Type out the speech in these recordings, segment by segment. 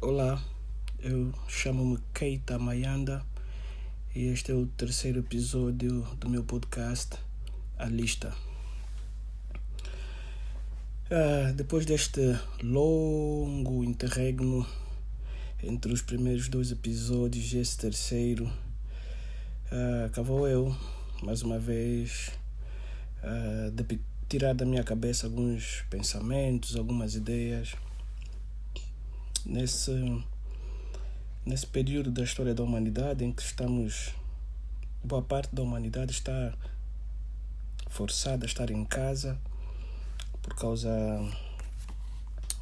Olá, eu chamo-me Keita Mayanda e este é o terceiro episódio do meu podcast, A Lista. Depois deste longo interregno entre os primeiros dois episódios e esse terceiro, cá vou eu, mais uma vez, de tirar da minha cabeça alguns pensamentos, algumas ideias. Nesse período da história da humanidade em que boa parte da humanidade está forçada a estar em casa por causa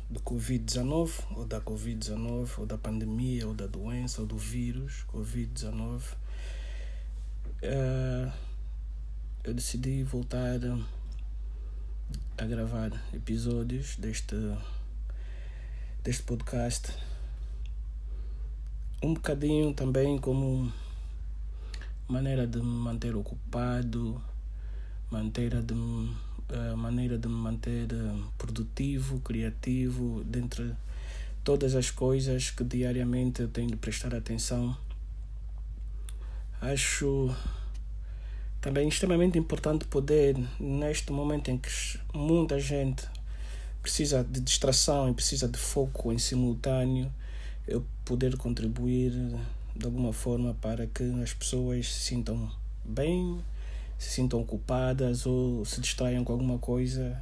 do Covid-19, ou da Covid-19, ou da pandemia, ou da doença, ou do vírus Covid-19, eu decidi voltar a gravar episódios deste podcast, um bocadinho também como maneira de me manter ocupado, maneira de me manter produtivo, criativo, dentre todas as coisas que diariamente eu tenho de prestar atenção. Acho também extremamente importante poder, neste momento em que muita gente precisa de distração e precisa de foco em simultâneo, eu poder contribuir de alguma forma para que as pessoas se sintam bem, se sintam ocupadas ou se distraiam com alguma coisa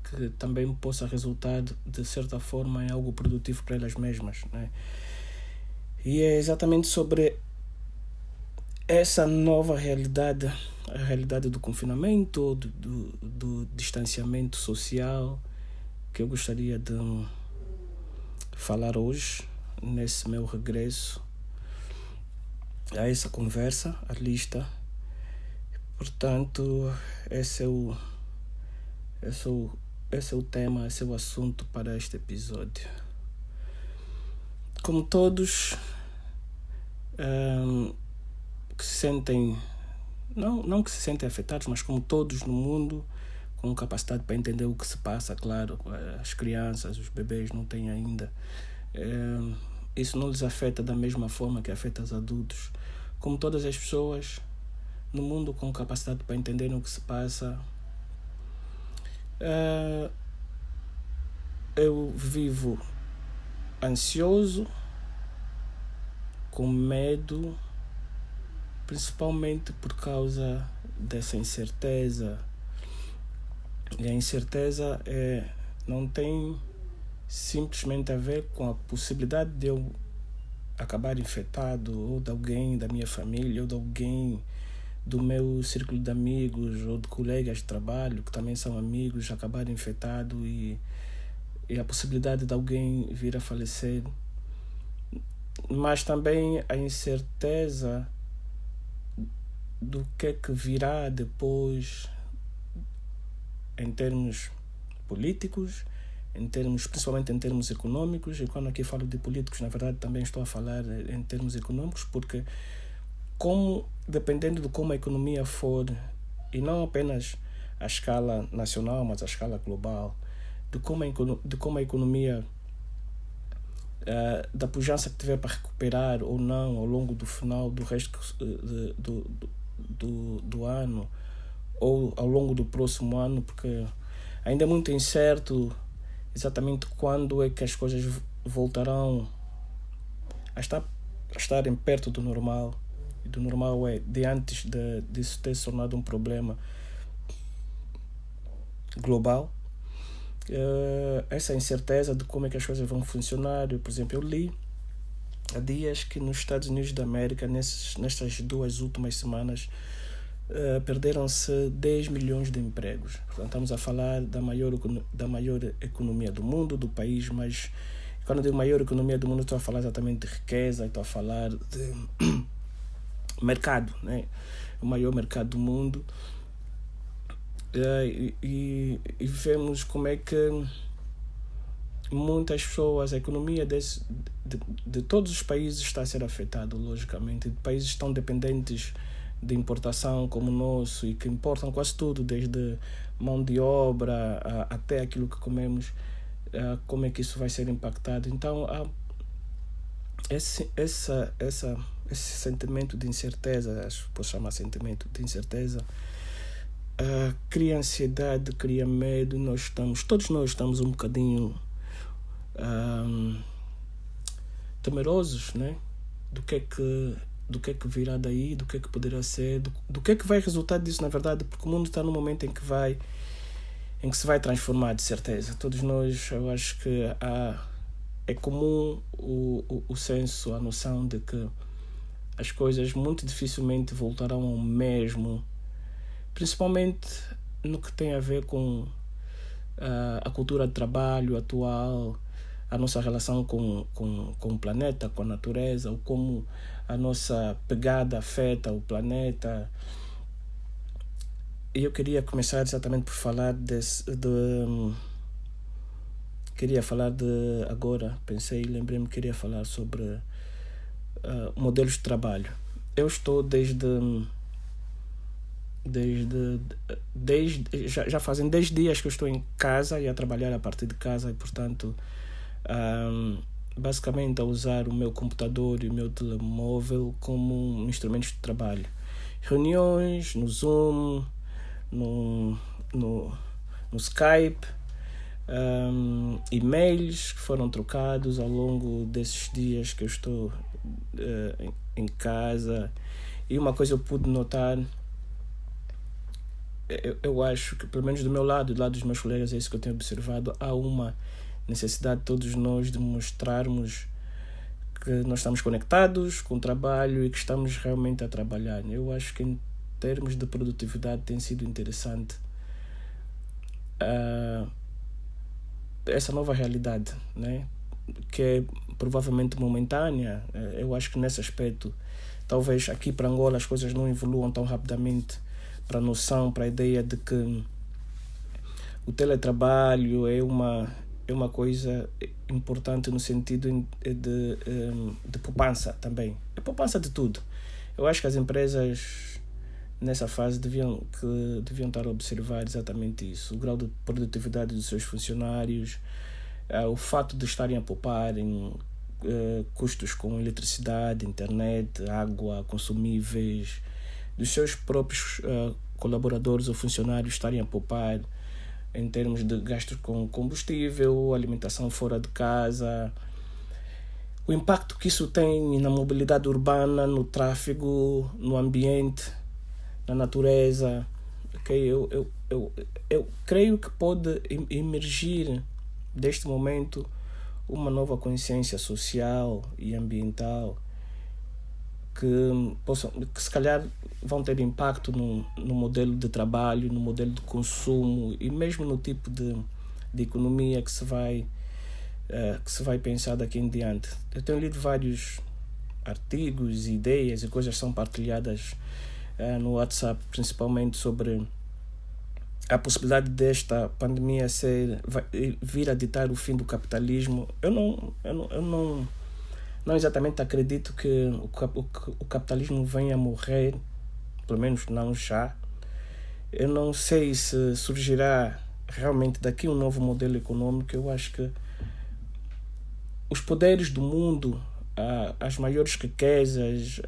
que também possa resultar de certa forma em algo produtivo para elas mesmas, né? E é exatamente sobre essa nova realidade, a realidade do confinamento, do distanciamento social, que eu gostaria de falar hoje, nesse meu regresso a essa conversa, a lista. Portanto, esse é o tema, esse é o assunto para este episódio. Como todos que se sentem, não que se sentem afetados, mas como todos no mundo, com capacidade para entender o que se passa, claro, as crianças, os bebês não têm ainda. Isso não lhes afeta da mesma forma que afeta os adultos. Como todas as pessoas no mundo com capacidade para entender o que se passa, eu vivo ansioso, com medo, principalmente por causa dessa incerteza. E a incerteza não tem simplesmente a ver com a possibilidade de eu acabar infectado, ou de alguém da minha família, ou de alguém do meu círculo de amigos, ou de colegas de trabalho que também são amigos, acabar infectado e a possibilidade de alguém vir a falecer. Mas também a incerteza do que é que virá depois em termos políticos, principalmente em termos econômicos. E quando aqui falo de políticos, na verdade também estou a falar em termos econômicos, porque dependendo de como a economia for, e não apenas a escala nacional, mas a escala global, de como a economia, da pujança que tiver para recuperar ou não ao longo do final do resto do ano, ou ao longo do próximo ano, porque ainda é muito incerto exatamente quando é que as coisas voltarão a estarem perto do normal. E do normal de antes disso ter se tornado um problema global. Essa incerteza de como é que as coisas vão funcionar. Por exemplo, eu li há dias que nos Estados Unidos da América, nestas 2 últimas semanas, perderam-se 10 milhões de empregos. Portanto, estamos a falar da maior economia do mundo, do país, mas quando eu digo maior economia do mundo, estou a falar exatamente de riqueza, estou a falar de mercado, né? O maior mercado do mundo. E vemos como é que muitas pessoas, a economia de todos os países está a ser afetada, logicamente. De países tão dependentes de importação como o nosso, e que importam quase tudo, desde mão de obra até aquilo que comemos, como é que isso vai ser impactado. Então, esse sentimento de incerteza, acho que posso chamar sentimento de incerteza, cria ansiedade, cria medo. Todos nós estamos um bocadinho temerosos, né? do que é que virá daí, do que é que poderá ser, do que é que vai resultar disso, na verdade, porque o mundo está num momento em que se vai transformar, de certeza. Todos nós, eu acho que é comum o senso, a noção de que as coisas muito dificilmente voltarão ao mesmo, principalmente no que tem a ver com a cultura de trabalho atual, a nossa relação com o planeta, com a natureza, ou como a nossa pegada afeta o planeta. E eu queria começar exatamente por falar lembrei-me que queria falar sobre modelos de trabalho. Eu estou já fazem 10 dias que eu estou em casa e a trabalhar a partir de casa, e portanto basicamente a usar o meu computador e o meu telemóvel como instrumentos de trabalho. Reuniões no Zoom, no Skype, e-mails que foram trocados ao longo desses dias que eu estou em casa. E uma coisa eu pude notar, eu acho que pelo menos do meu lado, do lado dos meus colegas, é isso que eu tenho observado: há uma necessidade de todos nós de mostrarmos que nós estamos conectados com o trabalho e que estamos realmente a trabalhar. Eu acho que em termos de produtividade tem sido interessante essa nova realidade, né? Que é provavelmente momentânea. Eu acho que nesse aspecto, talvez aqui para Angola as coisas não evoluam tão rapidamente para a noção, para a ideia de que o teletrabalho é uma coisa importante no sentido de poupança também. É poupança de tudo. Eu acho que as empresas nessa fase deviam estar a observar exatamente isso: o grau de produtividade dos seus funcionários, o fato de estarem a poupar em custos com eletricidade, internet, água, consumíveis, dos seus próprios colaboradores ou funcionários estarem a poupar em termos de gastos com combustível, alimentação fora de casa, o impacto que isso tem na mobilidade urbana, no tráfego, no ambiente, na natureza. Okay? Eu creio que pode emergir deste momento uma nova consciência social e ambiental que se calhar vão ter impacto no modelo de trabalho, no modelo de consumo e mesmo no tipo de economia que se vai pensar daqui em diante. Eu tenho lido vários artigos, ideias e coisas que são partilhadas no WhatsApp, principalmente sobre a possibilidade desta pandemia vir a ditar o fim do capitalismo. Eu não exatamente acredito que o capitalismo venha a morrer, pelo menos não já. Eu não sei se surgirá realmente daqui um novo modelo econômico. Eu acho que os poderes do mundo, as maiores riquezas,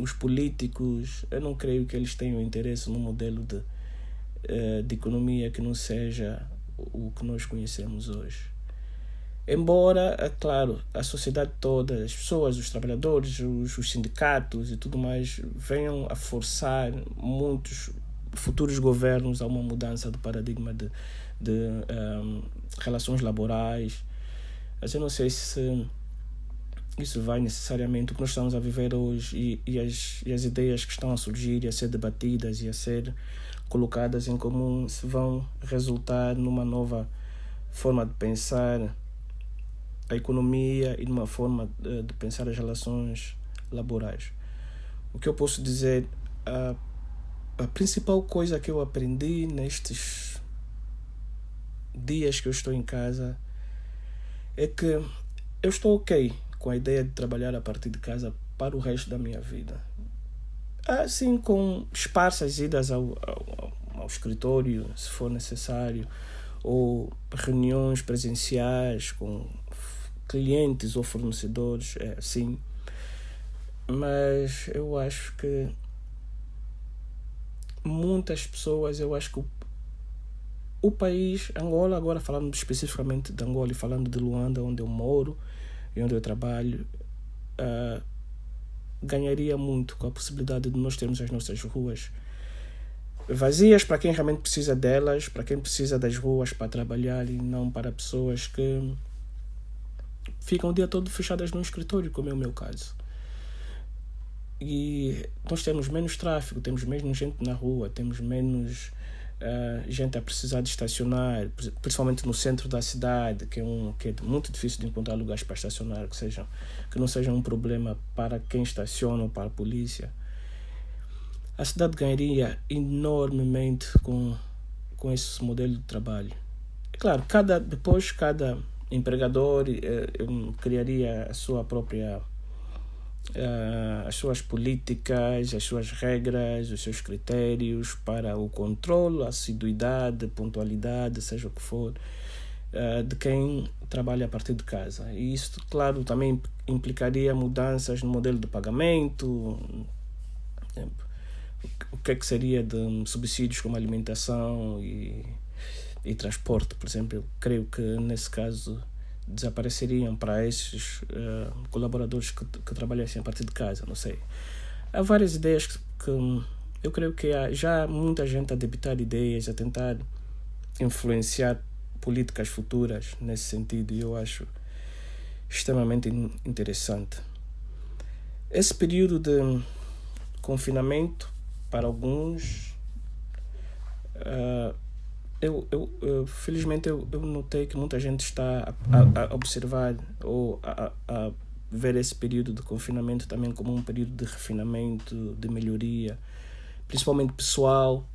os políticos, eu não creio que eles tenham interesse no modelo de economia que não seja o que nós conhecemos hoje. Embora, é claro, a sociedade toda, as pessoas, os trabalhadores, os sindicatos e tudo mais venham a forçar muitos futuros governos a uma mudança do paradigma de relações laborais. Mas eu não sei se isso vai necessariamente, o que nós estamos a viver hoje e as ideias que estão a surgir e a ser debatidas e a ser colocadas em comum, se vão resultar numa nova forma de pensar a economia e numa forma de pensar as relações laborais. O que eu posso dizer, a principal coisa que eu aprendi nestes dias que eu estou em casa é que eu estou ok com a ideia de trabalhar a partir de casa para o resto da minha vida. Assim, com esparsas idas ao escritório, se for necessário, ou reuniões presenciais com clientes ou fornecedores, sim. Mas eu acho que muitas pessoas, eu acho que o país, Angola, agora falando especificamente de Angola e falando de Luanda, onde eu moro e onde eu trabalho, ganharia muito com a possibilidade de nós termos as nossas ruas vazias para quem realmente precisa delas, para quem precisa das ruas para trabalhar, e não para pessoas que ficam o dia todo fechadas num escritório, como é o meu caso. E nós temos menos tráfego, temos menos gente na rua, temos menos gente a precisar de estacionar, principalmente no centro da cidade, que é muito difícil de encontrar lugares para estacionar que não sejam um problema para quem estaciona ou para a polícia. A cidade ganharia enormemente com esse modelo de trabalho. É claro, cada empregador criaria a sua própria as suas políticas, as suas regras, os seus critérios para o controle, a assiduidade, pontualidade, seja o que for, de quem trabalha a partir de casa. E isso, claro, também implicaria mudanças no modelo de pagamento, o que é que seria de subsídios como alimentação e transporte, por exemplo. Eu creio que nesse caso desapareceriam para esses colaboradores que trabalhassem a partir de casa, não sei. Há várias ideias que eu creio que há já muita gente a debitar ideias, a tentar influenciar políticas futuras nesse sentido, e eu acho extremamente interessante. Esse período de confinamento, para alguns, felizmente eu notei que muita gente está a observar ou a ver esse período de confinamento também como um período de refinamento, de melhoria, principalmente pessoal.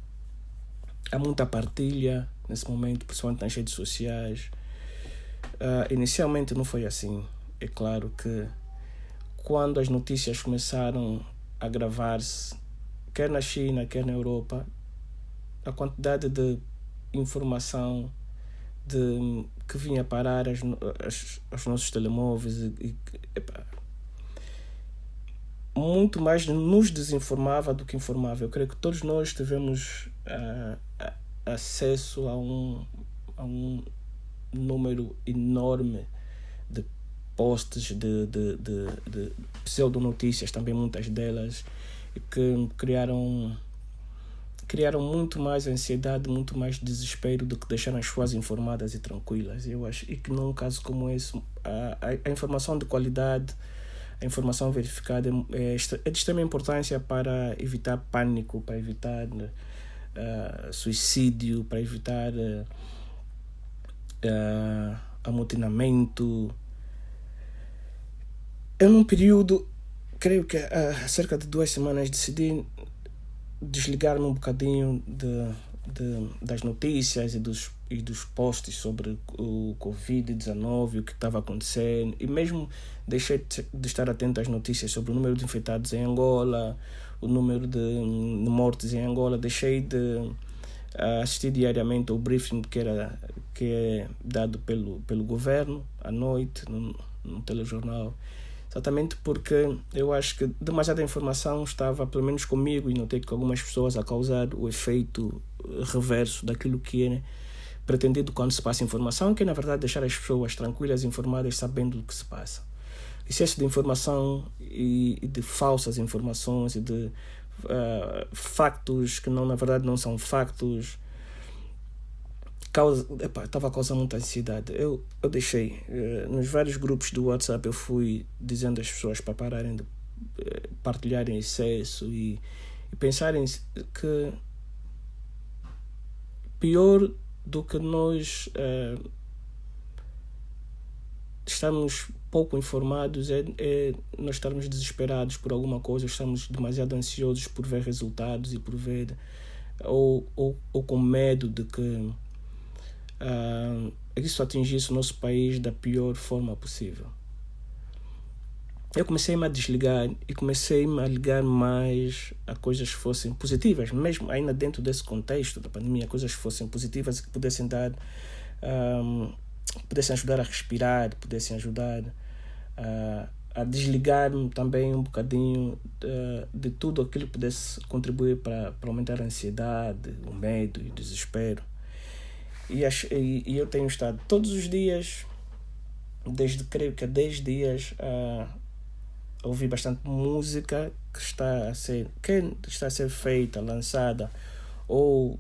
Há muita partilha nesse momento, principalmente nas redes sociais. Inicialmente não foi assim. É claro que quando as notícias começaram a gravar-se, quer na China, quer na Europa, a quantidade de informação que vinha parar aos nossos telemóveis muito mais nos desinformava do que informava. Eu creio que todos nós tivemos acesso a um número enorme de posts, de pseudonotícias, também muitas delas, que criaram muito mais ansiedade, muito mais desespero do que deixar as pessoas informadas e tranquilas. Eu acho que num caso como esse, a informação de qualidade, a informação verificada é de extrema importância para evitar pânico, para evitar suicídio, para evitar amotinamento. Eu num período, creio que há cerca de 2 semanas, decidi desligar-me um bocadinho das notícias e dos posts sobre o Covid-19, o que estava acontecendo, e mesmo deixei de estar atento às notícias sobre o número de infectados em Angola, o número de mortes em Angola. Deixei de assistir diariamente ao briefing que é dado pelo governo à noite no telejornal, exatamente porque eu acho que demasiada informação estava, pelo menos comigo, e notei que algumas pessoas, a causar o efeito reverso daquilo que é pretendido quando se passa informação, que é na verdade deixar as pessoas tranquilas, informadas, sabendo do que se passa. Excesso de informação e de falsas informações e de factos que na verdade não são factos, estava a causar muita ansiedade. Eu deixei, nos vários grupos do WhatsApp eu fui dizendo às pessoas para pararem de partilharem excesso e pensarem que pior do que nós estamos pouco informados é nós estarmos desesperados por alguma coisa, estamos demasiado ansiosos por ver resultados e por ver ou com medo de que isso atingisse o nosso país da pior forma possível. eu comecei-me a desligar e comecei-me a ligar mais a coisas que fossem positivas, mesmo ainda dentro desse contexto da pandemia, coisas que fossem positivas e que pudessem dar, pudessem ajudar a respirar, pudessem ajudar a desligar-me também um bocadinho de tudo aquilo que pudesse contribuir para aumentar a ansiedade, o medo e o desespero. E eu tenho estado todos os dias, creio que há 10 dias, a ouvir bastante música que está a ser feita, lançada, ou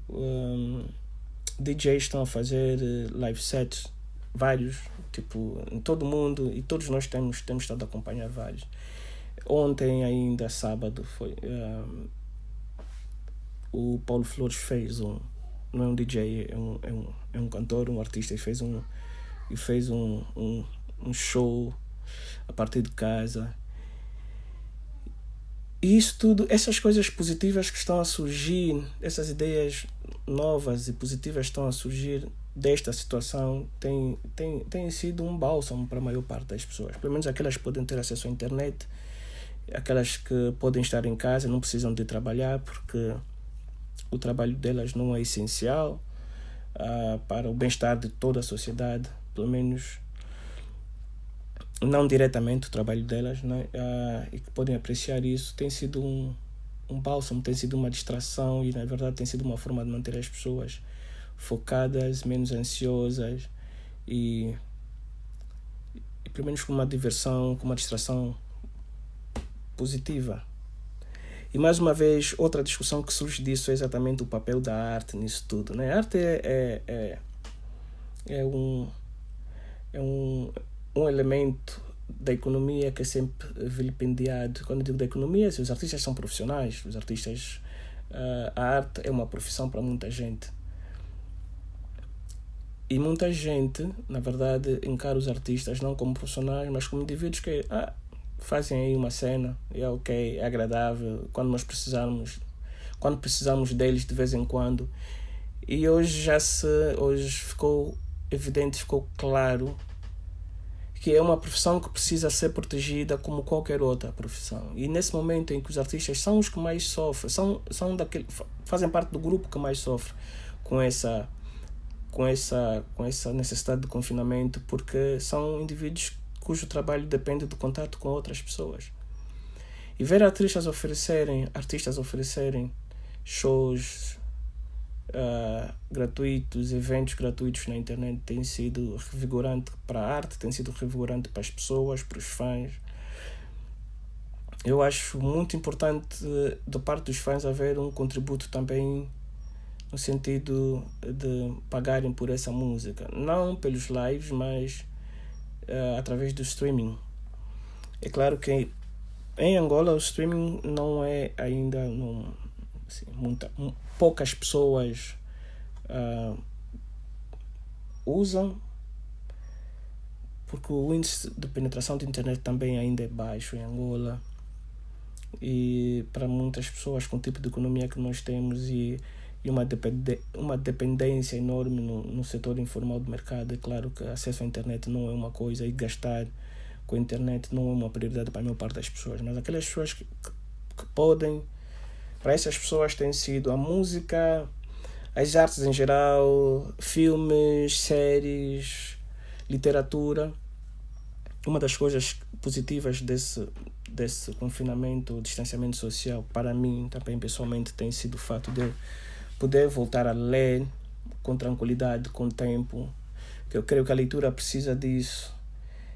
DJs estão a fazer live sets, vários, tipo, em todo o mundo, e todos nós temos estado a acompanhar vários. Ontem ainda, sábado, foi o Paulo Flores fez não é um DJ, é um cantor, um artista, e fez um show a partir de casa. E isso tudo, essas coisas positivas que estão a surgir, essas ideias novas e positivas que estão a surgir desta situação, tem sido um bálsamo para a maior parte das pessoas. Pelo menos aquelas que podem ter acesso à internet, aquelas que podem estar em casa, não precisam de trabalhar, porque o trabalho delas não é essencial para o bem-estar de toda a sociedade, pelo menos não diretamente o trabalho delas, né? E que podem apreciar isso. Tem sido um bálsamo, tem sido uma distração e, na verdade, tem sido uma forma de manter as pessoas focadas, menos ansiosas e pelo menos com uma diversão, com uma distração positiva. E, mais uma vez, outra discussão que surge disso é exatamente o papel da arte nisso tudo, né? A arte é um elemento da economia que é sempre vilipendiado. Quando eu digo da economia, os artistas são profissionais, os artistas, a arte é uma profissão para muita gente. E muita gente, na verdade, encara os artistas não como profissionais, mas como indivíduos que fazem aí uma cena, é ok, é agradável, quando precisamos deles de vez em quando. E hoje ficou evidente, ficou claro que é uma profissão que precisa ser protegida como qualquer outra profissão. E nesse momento em que os artistas são os que mais sofrem, fazem parte do grupo que mais sofre com essa necessidade de confinamento, porque são indivíduos cujo trabalho depende do contato com outras pessoas. E ver artistas oferecerem shows gratuitos, eventos gratuitos na internet tem sido revigorante para a arte, tem sido revigorante para as pessoas, para os fãs. Eu acho muito importante da parte dos fãs haver um contributo também no sentido de pagarem por essa música, não pelos lives, mas através do streaming. É claro que em Angola o streaming não é ainda poucas pessoas usam, porque o índice de penetração de internet também ainda é baixo em Angola, e para muitas pessoas com o tipo de economia que nós temos e uma dependência enorme no setor informal do mercado, é claro que acesso à internet não é uma coisa, e gastar com a internet não é uma prioridade para a maior parte das pessoas. Mas aquelas pessoas que podem, para essas pessoas tem sido a música, as artes em geral, filmes, séries, literatura. Uma das coisas positivas desse confinamento, distanciamento social, para mim também pessoalmente, tem sido o fato de poder voltar a ler com tranquilidade, com tempo, que eu creio que a leitura precisa disso.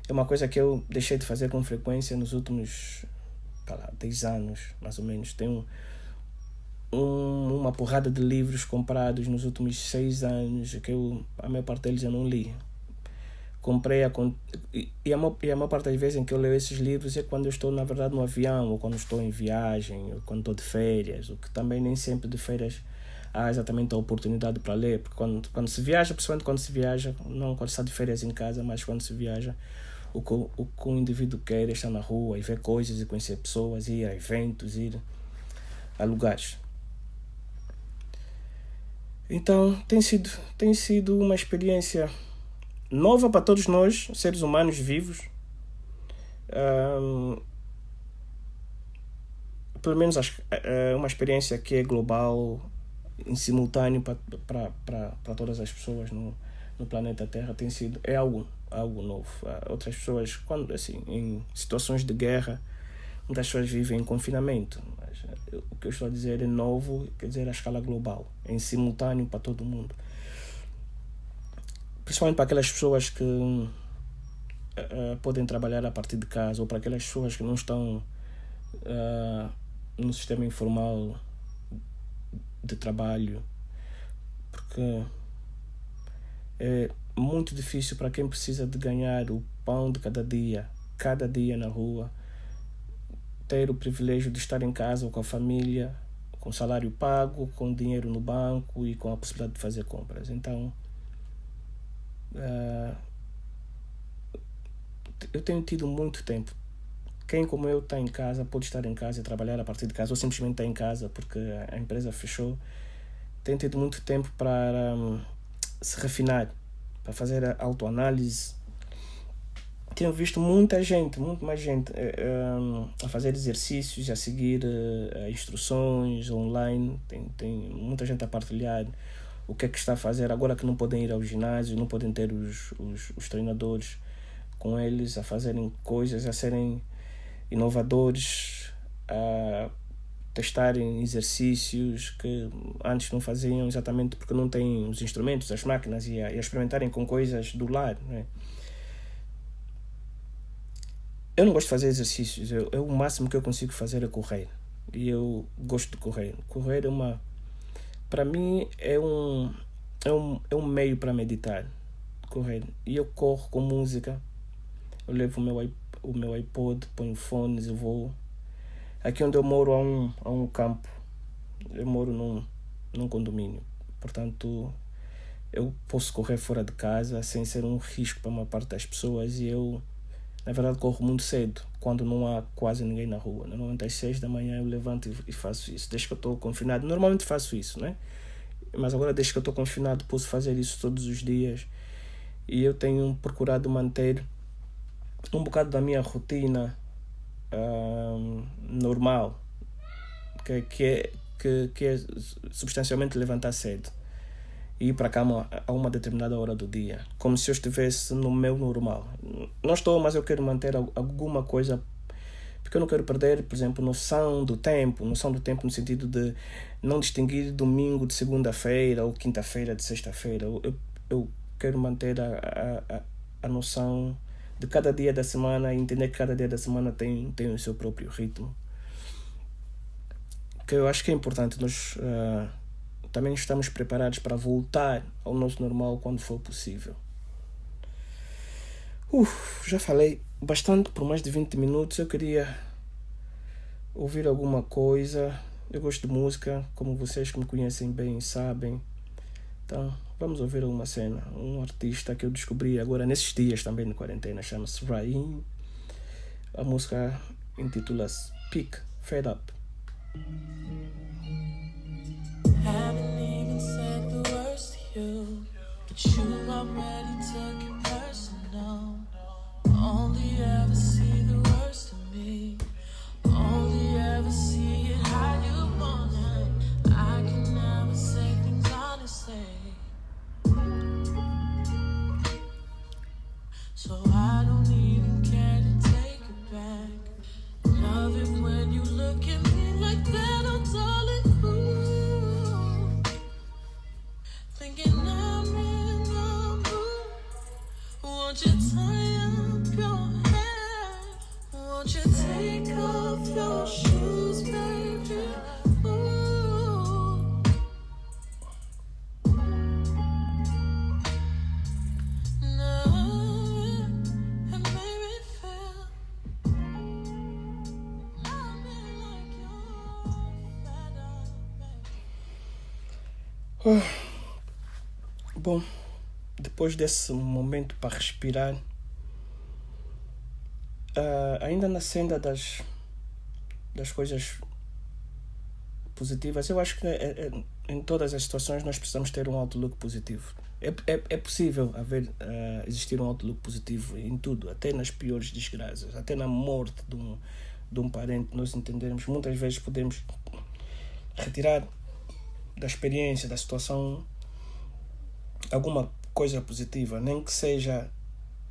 É uma coisa que eu deixei de fazer com frequência nos últimos 10 anos, mais ou menos. Tenho uma porrada de livros comprados nos últimos 6 anos, que a maior parte deles eu não li. Comprei e a maior parte das vezes em que eu leio esses livros é quando eu estou, na verdade, no avião, ou quando estou em viagem, ou quando estou de férias, ou que também nem sempre de férias há exatamente a oportunidade para ler, porque quando se viaja, principalmente quando se viaja, não quando está de férias em casa, mas quando se viaja, o que o indivíduo quer é estar na rua e ver coisas e conhecer pessoas, ir a eventos, ir a lugares. Então tem sido uma experiência nova para todos nós, seres humanos vivos, pelo menos uma experiência que é global, em simultâneo para todas as pessoas no planeta Terra, é algo novo. Outras pessoas, quando assim, em situações de guerra, muitas pessoas vivem em confinamento, mas o que eu estou a dizer é novo, quer dizer, a escala global, é em simultâneo para todo mundo. Principalmente para aquelas pessoas que podem trabalhar a partir de casa, ou para aquelas pessoas que não estão no sistema informal de trabalho, porque é muito difícil para quem precisa de ganhar o pão de cada dia na rua, ter o privilégio de estar em casa ou com a família, com salário pago, com dinheiro no banco e com a possibilidade de fazer compras. Então, eu tenho tido muito tempo. Quem como eu está em casa, pode estar em casa e trabalhar a partir de casa, ou simplesmente está em casa porque a empresa fechou, tem tido muito tempo para se refinar, para fazer a autoanálise. Tenho visto muito mais gente a fazer exercícios, a seguir instruções online. Tem muita gente a partilhar o que é que está a fazer agora que não podem ir ao ginásio, não podem ter os treinadores com eles, a fazerem coisas, a serem inovadores, a testarem exercícios que antes não faziam, exatamente porque não têm os instrumentos, as máquinas, e a experimentarem com coisas do lar, né? Eu não gosto de fazer exercícios. O máximo que eu consigo fazer é correr. E eu gosto de correr. Correr para mim é um meio para meditar. Correr. E eu corro com música. Eu levo o meu iPod, ponho fones e vou. Aqui onde eu moro há um campo. Eu moro num condomínio. Portanto, eu posso correr fora de casa sem ser um risco para uma parte das pessoas. E eu, na verdade, corro muito cedo, quando não há quase ninguém na rua. Normalmente às 6 da manhã eu levanto e faço isso. Desde que eu estou confinado, normalmente faço isso, né? Mas agora, desde que eu estou confinado, posso fazer isso todos os dias. E eu tenho procurado manter um bocado da minha rotina normal, que é substancialmente levantar cedo e ir para a cama a uma determinada hora do dia, como se eu estivesse no meu normal. Não estou, mas eu quero manter alguma coisa, porque eu não quero perder, por exemplo, noção do tempo no sentido de não distinguir domingo de segunda-feira ou quinta-feira de sexta-feira. Eu quero manter a noção de cada dia da semana, e entender que cada dia da semana tem o seu próprio ritmo, que eu acho que é importante. Nós também estamos preparados para voltar ao nosso normal quando for possível. Já falei bastante por mais de 20 minutos. Eu queria ouvir alguma coisa. Eu gosto de música, como vocês que me conhecem bem sabem. Então, vamos ouvir uma cena. Um artista que eu descobri agora nesses dias também de quarentena, chama-se Raim. A música intitula-se Pick Fed Up. Haven't even said the worst to you, but you already took it personal. Only ever see the worst of me. Only ever see it how you want it. I can never say things honestly, so I don't even care to take it back. Love it when you look at me like that, I'm darling. Thinking I'm in the mood. Won't you tie up your hair? Won't you take off your shoes, baby? Ooh. No, it made me feel I'm in like you're fed up, baby. Bom, depois desse momento para respirar, ainda na senda das coisas positivas, eu acho que em todas as situações nós precisamos ter um outlook positivo. É possível existir um outlook positivo em tudo, até nas piores desgraças, até na morte de um parente, nós entendermos, muitas vezes podemos retirar da experiência, da situação, alguma coisa positiva, nem que seja,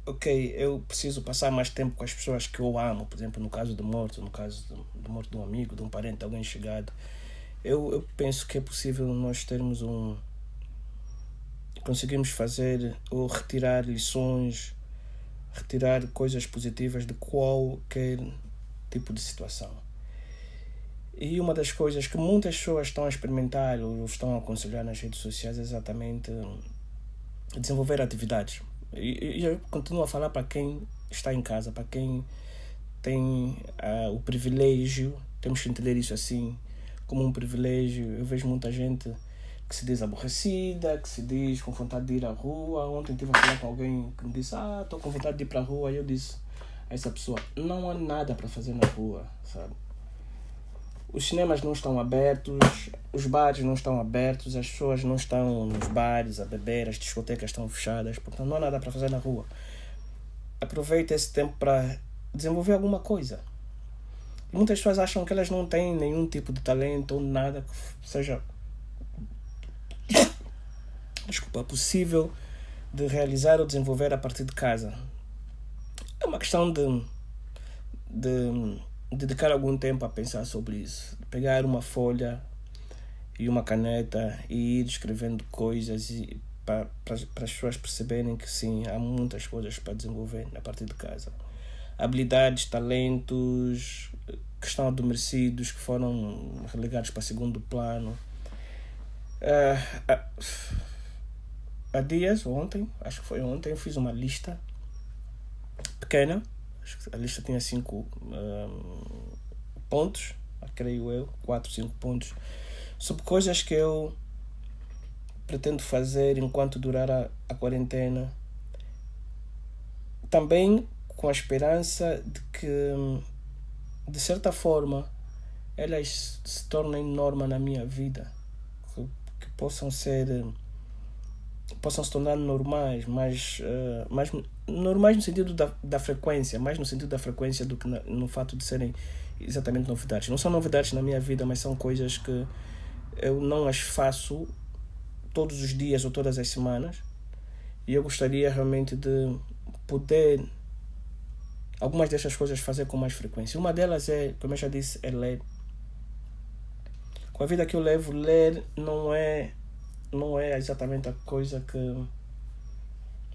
ok, eu preciso passar mais tempo com as pessoas que eu amo, por exemplo, no caso de morte, no caso de morte de um amigo, de um parente, de alguém chegado. Eu penso que é possível nós termos conseguimos fazer ou retirar lições, retirar coisas positivas de qualquer tipo de situação. E uma das coisas que muitas pessoas estão a experimentar ou estão a aconselhar nas redes sociais é exatamente desenvolver atividades. E eu continuo a falar para quem está em casa, para quem tem o privilégio, temos que entender isso assim, como um privilégio. Eu vejo muita gente que se diz aborrecida, que se diz com vontade de ir à rua. Ontem estive a falar com alguém que me disse, estou com vontade de ir para a rua. E eu disse a essa pessoa, não há nada para fazer na rua, sabe? Os cinemas não estão abertos, os bares não estão abertos, as pessoas não estão nos bares a beber, as discotecas estão fechadas, portanto não há nada para fazer na rua. Aproveita esse tempo para desenvolver alguma coisa. Muitas pessoas acham que elas não têm nenhum tipo de talento ou nada que seja possível de realizar ou desenvolver a partir de casa. É uma questão de dedicar algum tempo a pensar sobre isso. Pegar uma folha e uma caneta e ir escrevendo coisas e para as pessoas perceberem que sim, há muitas coisas para desenvolver a partir de casa. Habilidades, talentos que estão adormecidos, que foram relegados para segundo plano. Há dias, acho que foi ontem, eu fiz uma lista pequena. A lista tinha 5 pontos, creio eu, 4, 5 pontos, sobre coisas que eu pretendo fazer enquanto durar a quarentena. Também com a esperança de que, de certa forma, elas se tornem norma na minha vida, que possam se tornar normais, mas normais no sentido da frequência, mais no sentido da frequência do que no fato de serem exatamente novidades. Não são novidades na minha vida, mas são coisas que eu não as faço todos os dias ou todas as semanas, e eu gostaria realmente de poder algumas dessas coisas fazer com mais frequência. Uma delas é, como eu já disse, é ler. Com a vida que eu levo, ler não é exatamente a coisa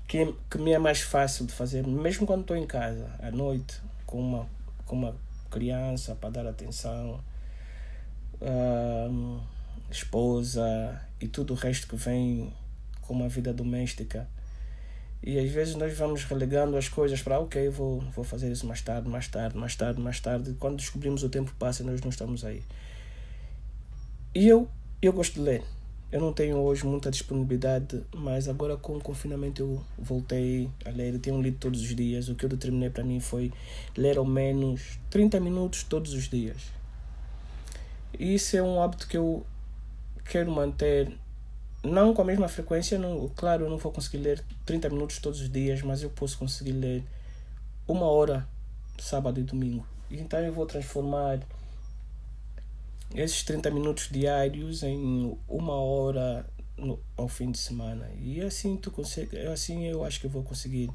que me é mais fácil de fazer, mesmo quando estou em casa, à noite, com uma criança para dar atenção, esposa e tudo o resto que vem com uma vida doméstica. E às vezes nós vamos relegando as coisas para vou fazer isso mais tarde. Quando descobrimos, o tempo passa e nós não estamos aí. E eu gosto de ler. Eu não tenho hoje muita disponibilidade, mas agora com o confinamento eu voltei a ler. Eu tenho lido todos os dias. O que eu determinei para mim foi ler ao menos 30 minutos todos os dias. E isso é um hábito que eu quero manter, não com a mesma frequência. Claro, eu não vou conseguir ler 30 minutos todos os dias, mas eu posso conseguir ler 1 hora, sábado e domingo. E então eu vou transformar esses 30 minutos diários em 1 hora ao fim de semana. E assim eu acho que eu vou conseguir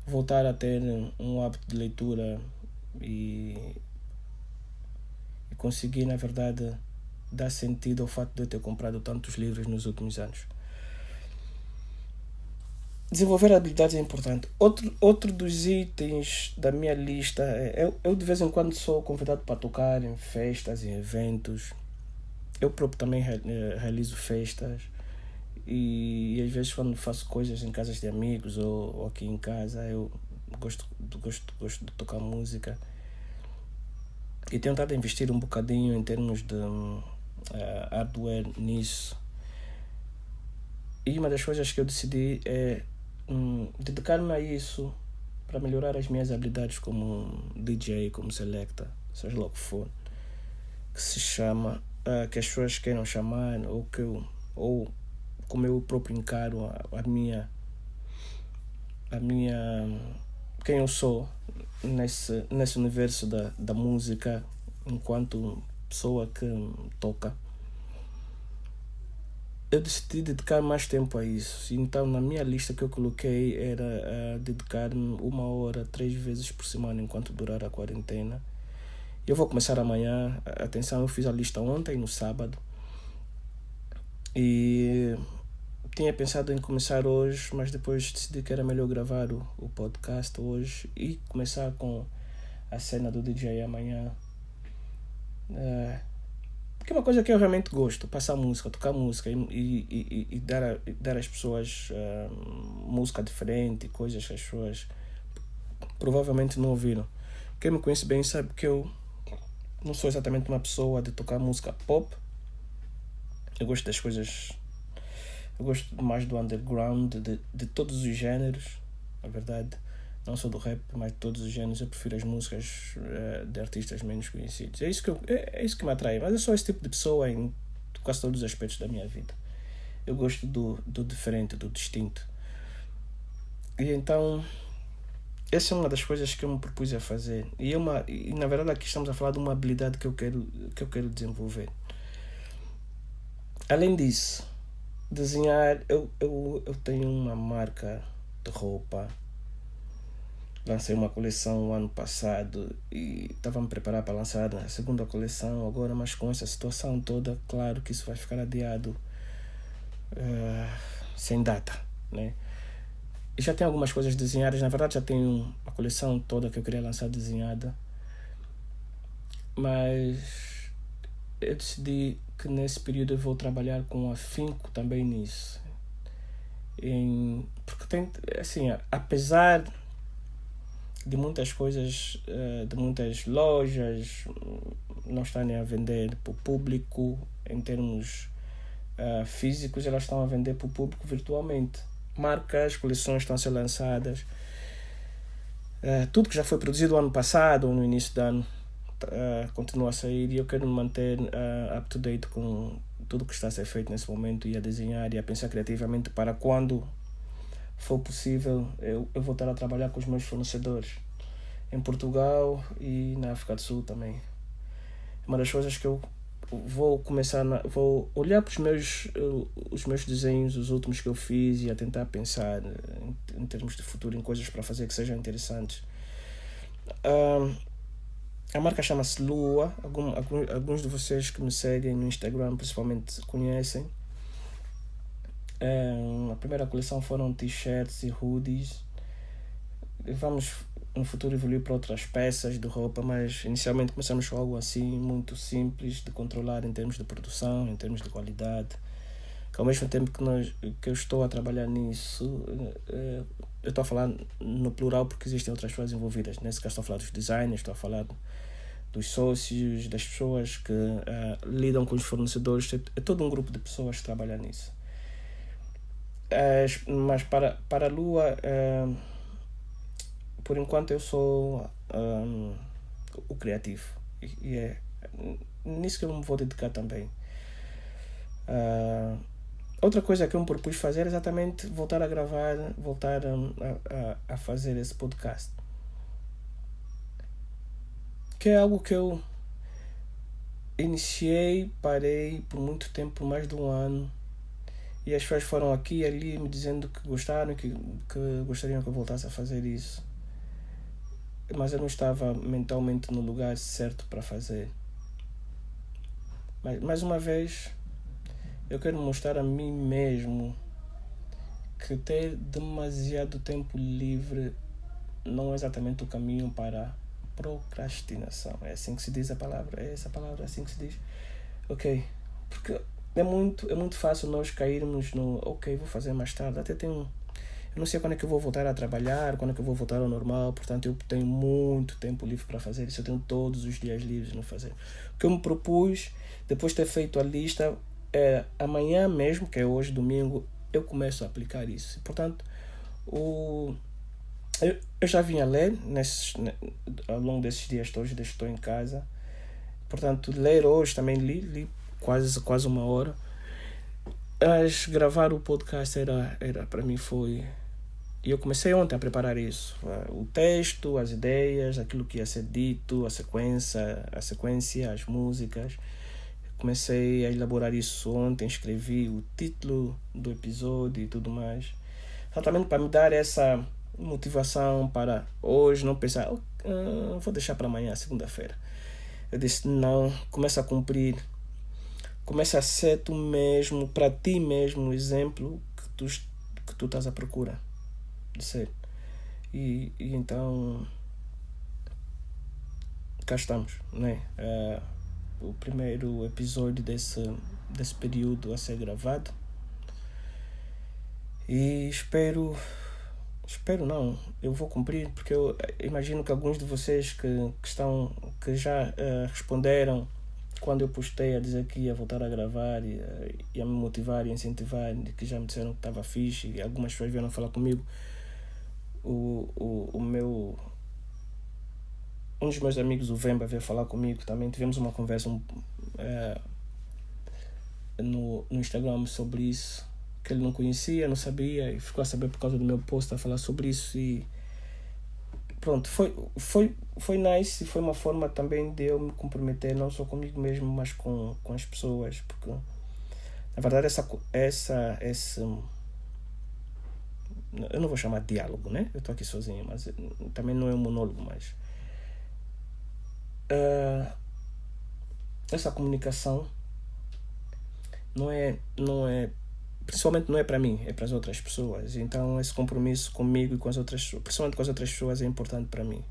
voltar a ter um hábito de leitura e conseguir, na verdade, dar sentido ao fato de eu ter comprado tantos livros nos últimos anos. Desenvolver habilidades é importante. Outro dos itens da minha lista é... Eu de vez em quando sou convidado para tocar em festas, em eventos. Eu próprio também realizo festas. E às vezes quando faço coisas em casas de amigos ou aqui em casa, eu gosto de tocar música. E tenho tentado investir um bocadinho em termos de hardware nisso. E uma das coisas que eu decidi é dedicar-me a isso para melhorar as minhas habilidades como DJ, como selecta, seja lá o que for, que se chama, que as pessoas queiram chamar, ou como eu próprio encaro a minha quem eu sou nesse universo da música enquanto pessoa que toca. Eu decidi dedicar mais tempo a isso. Então, na minha lista que eu coloquei era dedicar-me 1 hora, 3 vezes por semana enquanto durar a quarentena. Eu vou começar amanhã. Atenção, eu fiz a lista ontem, no sábado. E tinha pensado em começar hoje, mas depois decidi que era melhor gravar o podcast hoje e começar com a cena do DJ amanhã. Porque é uma coisa que eu realmente gosto, passar música, tocar música e dar às pessoas música diferente, coisas que as pessoas provavelmente não ouviram. Quem me conhece bem sabe que eu não sou exatamente uma pessoa de tocar música pop. Eu gosto das coisas, eu gosto mais do underground, de todos os géneros, na verdade. Não sou do rap, mas de todos os géneros. Eu prefiro as músicas de artistas menos conhecidos. É isso que me atrai. Mas eu sou esse tipo de pessoa em quase todos os aspectos da minha vida. Eu gosto do diferente, do distinto. E então, essa é uma das coisas que eu me propus a fazer. E na verdade aqui estamos a falar de uma habilidade que eu quero desenvolver. Além disso, desenhar, eu tenho uma marca de roupa. Lancei uma coleção o ano passado e estava a me preparar para lançar a segunda coleção agora, mas com essa situação toda, claro que isso vai ficar adiado sem data, né? E já tenho algumas coisas desenhadas, na verdade já tenho a coleção toda que eu queria lançar desenhada, mas eu decidi que nesse período eu vou trabalhar com afinco também nisso. Porque tem, assim, apesar de muitas coisas, de muitas lojas não estarem a vender para o público em termos físicos, elas estão a vender para o público virtualmente. Marcas, coleções estão a ser lançadas. Tudo que já foi produzido ano passado ou no início do ano continua a sair e eu quero me manter up to date com tudo que está a ser feito nesse momento e a desenhar e a pensar criativamente para quando for possível eu voltar a trabalhar com os meus fornecedores em Portugal e na África do Sul também. Uma das coisas que eu vou começar vou olhar para os meus desenhos, os últimos que eu fiz, e a tentar pensar em termos de futuro, em coisas para fazer que sejam interessantes. A marca chama-se Lua. Alguns de vocês que me seguem no Instagram principalmente conhecem. A primeira coleção foram t-shirts e hoodies. Vamos no futuro evoluir para outras peças de roupa, mas inicialmente começamos com algo assim muito simples de controlar em termos de produção, em termos de qualidade. Que ao mesmo tempo que eu estou a trabalhar nisso, eu estou a falar no plural porque existem outras pessoas envolvidas. Nesse caso estou a falar dos designers, estou a falar dos sócios, das pessoas que lidam com os fornecedores. É todo um grupo de pessoas que trabalham nisso. Mas para a Lua, por enquanto eu sou o criativo e é nisso que eu me vou dedicar também. Outra coisa que eu me propus fazer é exatamente voltar a gravar, voltar a fazer esse podcast, que é algo que eu iniciei, parei por muito tempo, por mais de 1 ano. E as pessoas foram aqui e ali me dizendo que gostaram, que gostariam que eu voltasse a fazer isso. Mas eu não estava mentalmente no lugar certo para fazer. Mas, mais uma vez, eu quero mostrar a mim mesmo que ter demasiado tempo livre não é exatamente o caminho para procrastinação. É assim que se diz a palavra? É essa palavra, é assim que se diz? Ok. Porque é muito fácil nós cairmos no vou fazer mais tarde. Até eu não sei quando é que eu vou voltar a trabalhar, quando é que eu vou voltar ao normal, portanto eu tenho muito tempo livre para fazer isso, eu tenho todos os dias livres para fazer. O que eu me propus, depois de ter feito a lista, amanhã mesmo, que é hoje, domingo, eu começo a aplicar isso. Portanto, eu já vim a ler ao longo desses dias todos, desde que estou em casa. Portanto, ler hoje também li quase 1 hora. Mas gravar o podcast era para mim foi E eu comecei ontem a preparar isso. O texto, as ideias, aquilo que ia ser dito, a sequência, as músicas. Comecei a elaborar isso ontem, escrevi o título do episódio e tudo mais. Exatamente para me dar essa motivação para hoje não pensar, vou deixar para amanhã, segunda-feira. Eu disse, não, começa a cumprir. Começa a ser tu mesmo, para ti mesmo, o exemplo que tu estás à procura de ser. E então, cá estamos, né? O primeiro episódio desse período a ser gravado. E espero não, eu vou cumprir, porque eu imagino que alguns de vocês que já responderam quando eu postei a dizer que ia voltar a gravar e a me motivar e incentivar, que já me disseram que estava fixe, e algumas pessoas vieram falar comigo. Um dos meus amigos, o Vemba, veio falar comigo também. Tivemos uma conversa no Instagram sobre isso, que ele não conhecia, não sabia, e ficou a saber por causa do meu post a falar sobre isso. E pronto, foi nice, e foi uma forma também de eu me comprometer não só comigo mesmo, mas com as pessoas, porque na verdade esse eu não vou chamar de diálogo, né? Eu estou aqui sozinho, mas também não é um monólogo, mas essa comunicação não é principalmente não é para mim, é para as outras pessoas. Então esse compromisso comigo e com as outras, principalmente com as outras pessoas, é importante para mim.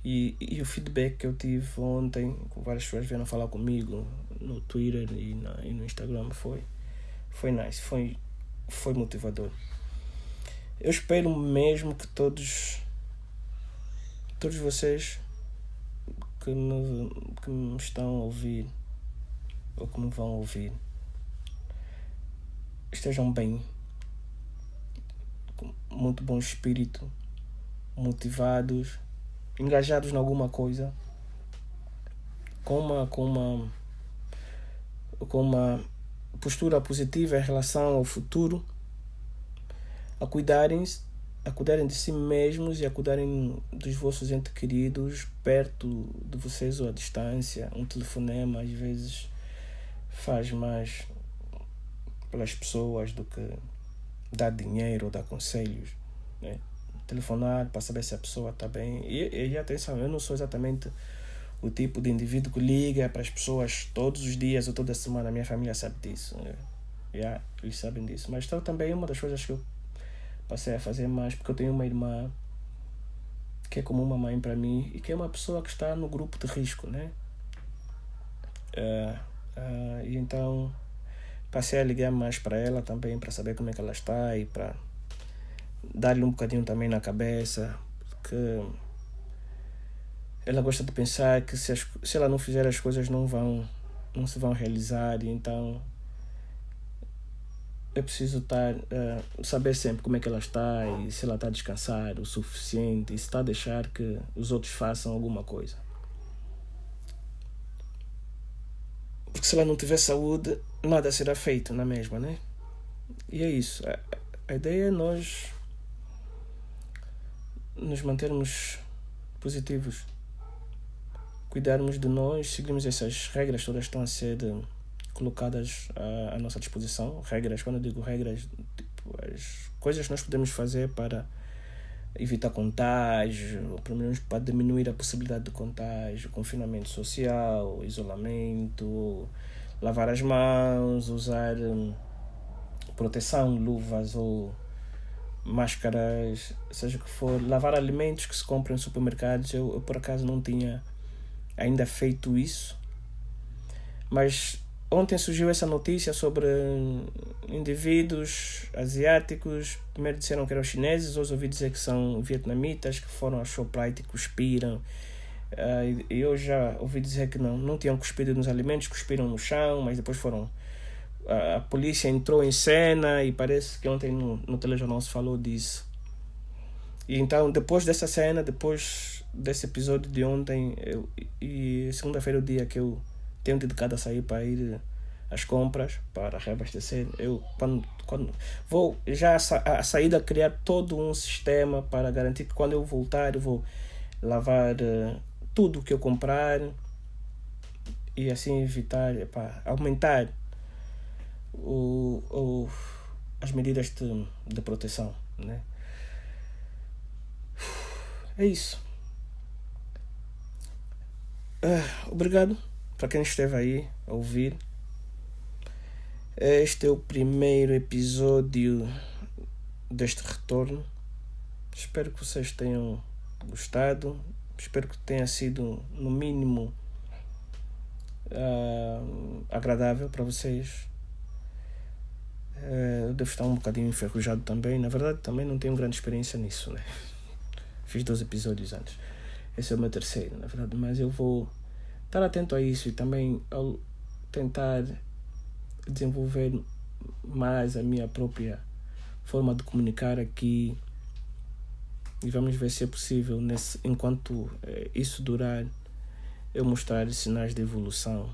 E o feedback que eu tive ontem, com várias pessoas vieram falar comigo no Twitter e no Instagram, foi nice, foi motivador. Eu espero mesmo que todos vocês que me estão a ouvir ou que me vão ouvir estejam bem, com muito bom espírito, motivados, engajados em alguma coisa, com uma postura positiva em relação ao futuro, a cuidarem de si mesmos e a cuidarem dos vossos entes queridos perto de vocês ou à distância. Um telefonema às vezes faz mais pelas pessoas do que dar dinheiro ou dar conselhos, né? Telefonar para saber se a pessoa está bem. E atenção, eu não sou exatamente o tipo de indivíduo que liga para as pessoas todos os dias ou toda semana. A minha família sabe disso, eles sabem disso. Mas então, também uma das coisas que eu passei a fazer mais, porque eu tenho uma irmã que é como uma mãe para mim e que é uma pessoa que está no grupo de risco, né? E então passei a ligar mais para ela também, para saber como é que ela está e para dar-lhe um bocadinho também na cabeça, porque ela gosta de pensar que se ela não fizer as coisas não se vão realizar. E então é preciso saber sempre como é que ela está e se ela está a descansar o suficiente e se está a deixar que os outros façam alguma coisa. Porque se ela não tiver saúde, nada será feito na mesma, né? E é isso. A ideia é nós nos mantermos positivos, cuidarmos de nós, seguirmos essas regras todas que estão a ser colocadas à nossa disposição. Regras, quando eu digo regras, tipo, as coisas que nós podemos fazer para evitar contágio, ou pelo menos para diminuir a possibilidade de contágio: confinamento social, isolamento, lavar as mãos, usar proteção, luvas ou máscaras, seja o que for, lavar alimentos que se compram em supermercados. Eu por acaso não tinha ainda feito isso, mas ontem surgiu essa notícia sobre indivíduos asiáticos. Primeiro disseram que eram chineses, hoje ouvi dizer que são vietnamitas, que foram à Shoprite e cuspiram. E eu já ouvi dizer que não tinham cuspido nos alimentos, cuspiram no chão, mas depois a polícia entrou em cena e parece que ontem no telejornal se falou disso. E então, depois dessa cena, depois desse episódio de ontem, e segunda-feira é o dia que eu tenho dedicado a sair para ir as compras para reabastecer. Eu, quando vou já a saída criar todo um sistema para garantir que quando eu voltar eu vou lavar tudo que eu comprar e assim evitar, aumentar as medidas de proteção, né? É isso. Obrigado para quem esteve aí a ouvir. Este é o primeiro episódio deste retorno. Espero que vocês tenham gostado. Espero que tenha sido, no mínimo, agradável para vocês. Eu devo estar um bocadinho enferrujado também. Na verdade, também não tenho grande experiência nisso, né? Fiz 2 episódios antes. Esse é o meu terceiro, na verdade. Mas eu vou estar atento a isso e também ao tentar desenvolver mais a minha própria forma de comunicar aqui. E vamos ver se é possível, enquanto isso durar, eu mostrar sinais de evolução.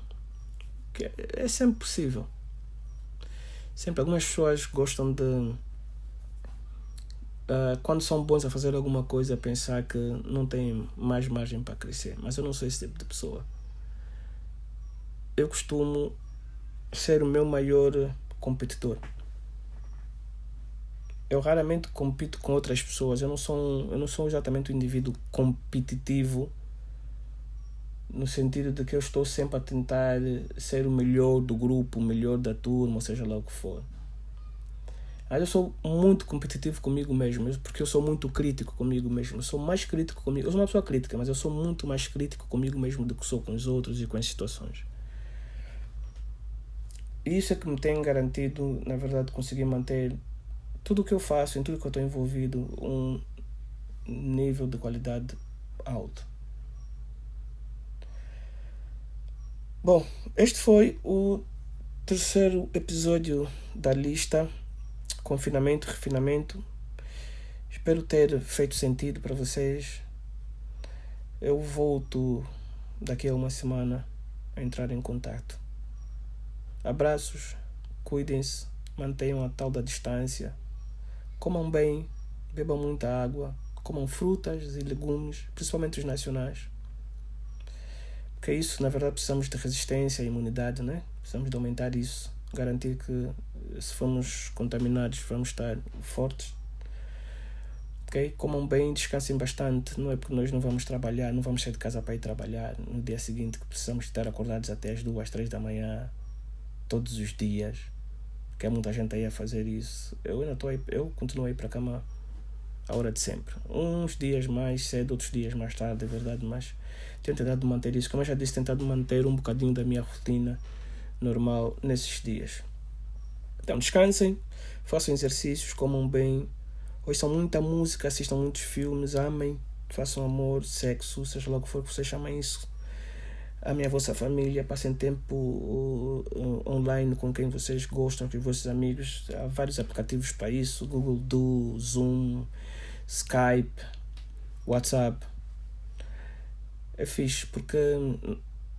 Que é sempre possível. Sempre. Algumas pessoas gostam de, quando são bons a fazer alguma coisa, pensar que não tem mais margem para crescer. Mas eu não sou esse tipo de pessoa. Eu costumo ser o meu maior competidor. Eu raramente compito com outras pessoas. Eu não sou exatamente um indivíduo competitivo, no sentido de que eu estou sempre a tentar ser o melhor do grupo, o melhor da turma, ou seja lá o que for. Mas eu sou muito competitivo comigo mesmo, porque eu sou muito crítico comigo mesmo. Eu sou mais crítico comigo. Eu sou uma pessoa crítica, mas eu sou muito mais crítico comigo mesmo do que sou com os outros e com as situações. E isso é que me tem garantido, na verdade, conseguir manter tudo o que eu faço, em tudo que eu estou envolvido, um nível de qualidade alto. Bom, este foi o terceiro episódio da lista Confinamento, Refinamento. Espero ter feito sentido para vocês. Eu volto daqui a uma semana a entrar em contato. Abraços, cuidem-se, mantenham a tal da distância. Comam bem, bebam muita água, comam frutas e legumes, principalmente os nacionais. Porque isso, na verdade, precisamos de resistência e imunidade, né? Precisamos de aumentar isso, garantir que se formos contaminados vamos estar fortes. Ok? Comam bem, descansem bastante. Não é porque nós não vamos trabalhar, não vamos sair de casa para ir trabalhar no dia seguinte que precisamos estar acordados até as 2, 3 da manhã, todos os dias. Que há muita gente aí a fazer isso. Eu continuo a ir para a cama a hora de sempre. Uns dias mais cedo, outros dias mais tarde, é verdade, mas tenho tentado manter isso. Como eu já disse, tentado manter um bocadinho da minha rotina normal nesses dias. Então descansem, façam exercícios, comam bem, ouçam muita música, assistam muitos filmes, amem, façam amor, sexo, seja lá o que for que vocês chamem isso. Amem a vossa família, passem tempo online com quem vocês gostam, com os vossos amigos. Há vários aplicativos para isso, Google Duo, Zoom, Skype, WhatsApp. É fixe, porque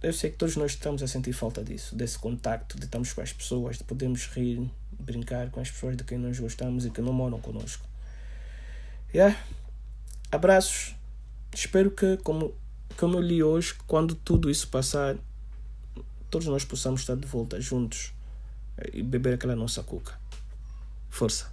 eu sei que todos nós estamos a sentir falta disso, desse contacto, de estarmos com as pessoas, de podermos rir, brincar com as pessoas de quem nós gostamos e que não moram connosco. Abraços. Espero que, como eu li hoje, quando tudo isso passar, todos nós possamos estar de volta juntos e beber aquela nossa cuca. Força.